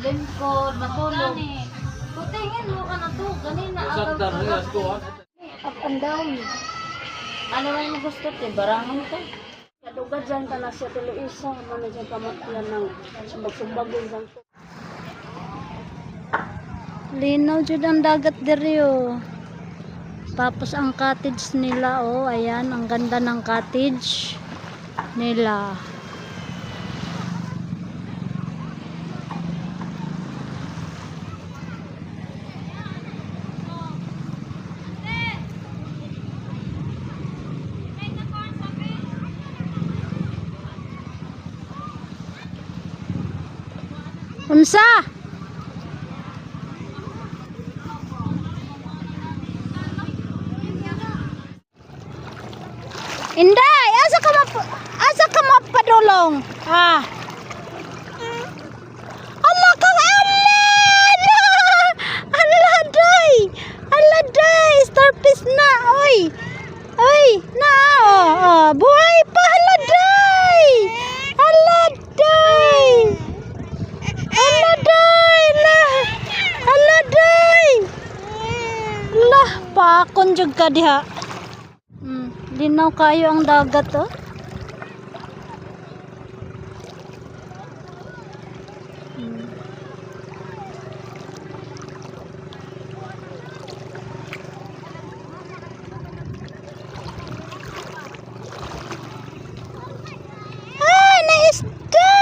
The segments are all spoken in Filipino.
lingkod, matulog. Kutingin mo ka na to, ganina. Up and down. Ano lang mo gusto, barangan to. Kadugad dyan ka na siya tuloy isa. Ano dyan kamatyan ng sumbag-sumbagin dyan. Linaw jud ang dagat diri oh. Tapos ang cottage nila oh, ayan, ang ganda ng cottage nila. Unsa? Inday, asa ka mapadulong? Ah. Allah kang Allah day. Allah day, starfish na. Oy. Oy, na oh. Buhay pa Allah day. Allah day. Allah day. Allah day. Lah, pakon jud ka diha. Linaw kayo ang dagat oh. Ah, naisda!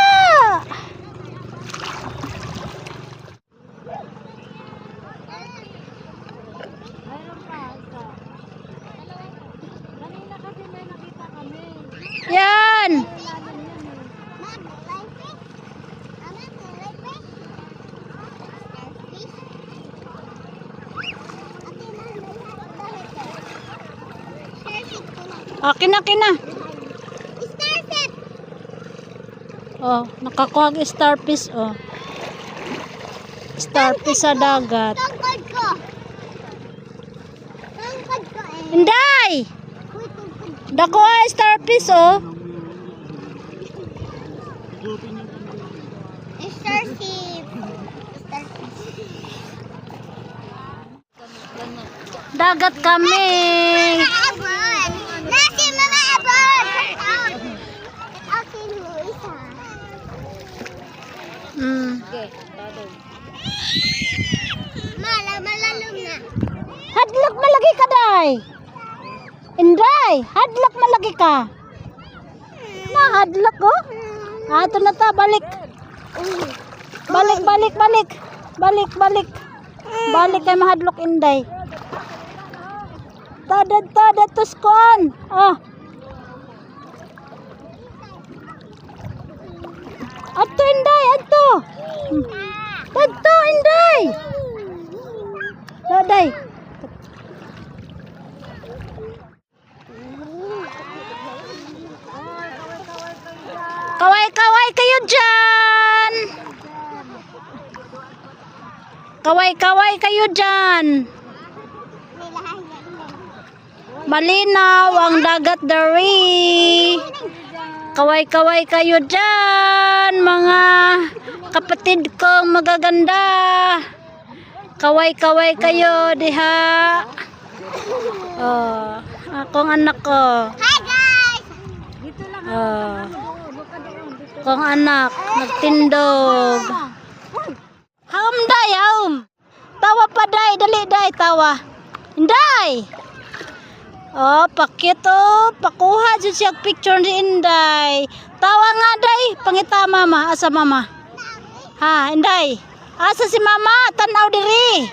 Yan! Akin na. Starfish! Oh, nakakuha ang starfish oh. Starfish sa dagat. Tangkad ko! Tangkad ko eh! Inday! Dako ay starfish oh. Starship! Dagat kami. Ebon! Nasi mga ebon! Akin mo isa. Malalom na. Hadlok malagi ka day. Inday, hadlok malagi ka. Na hadlok oh. Ato na ta, balik. Balik. Balik kay mahadlok Inday. Tadad tuskon. Oh. Ato Inday, ato. Ato Inday. Daday. Kaway kayo dyan. Kaway kayo dyan. Malinaw ang dagat dari. Kaway kayo dyan, mga kapatid kong magaganda. Kaway kayo diha. Oh, akong anak ko. Hi guys! Oh. Kong anak nagtindog. Haum day, haum. Tawa pa day, dali day tawa. Inday. Oh, pakit oh, pakuha jud siya picture ni Inday. Tawa nga day, pangita mama, asa mama? Ha, Inday. Asa si mama? Tanaw diri.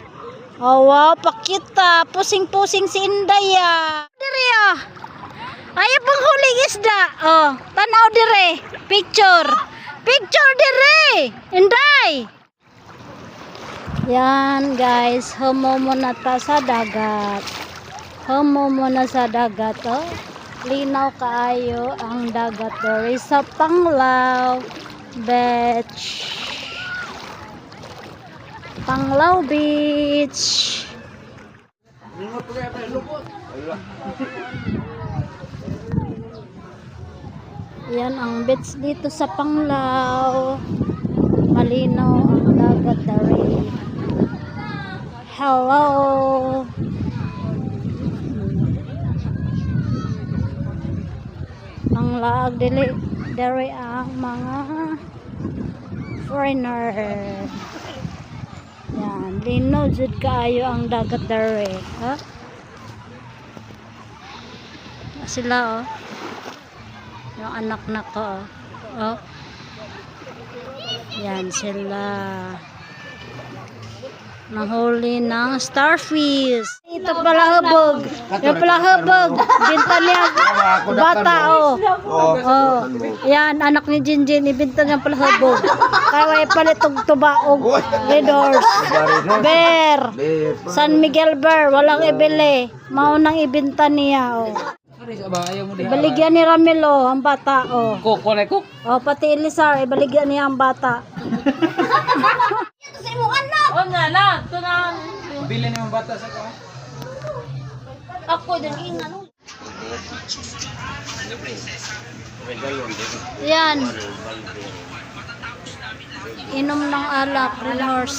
Oh, wow, pakita. Pusing-pusing si Inday ah. Diri ah. Ayaw pang huling isda. Oh, tanaw dire. Picture. Picture dire. Inday. Yan guys, humo muna ta sa dagat. Humo muna sa dagat oh. Linaw kaayo ang dagat diri sa Panglao Beach. Panglao Beach. Yan ang beach dito sa Panglao. Malinaw ang dagat. Hello. Ang laag dili ang mga foreigner. Yan, lino jud kaayo ang dagat dere. Ha? Sila oh. Yung anak na ko oh. Oh. Yan sila. Nahuli ng starfish. Ito pala hubog. Yung pala hubog. Binta niya bata oh. Oh. Yan anak ni Jinjin. Ibinta niya pala hubog. Kaya palitog tubaog. Red Horse. Bear. San Miguel Bear. Walang ibili. Maunang ibinta niya oh. Ibaligyan ni Ramilo ang bata oh. Kok, na kok. Oh, pati Elisar, ibaligyan niya ang bata. Ito sa imong anak. Oh, nga na. Ito na. Bili niyo ang bata sa ko. Ako din ina no. Yan. Inom ng alak, Red Horse.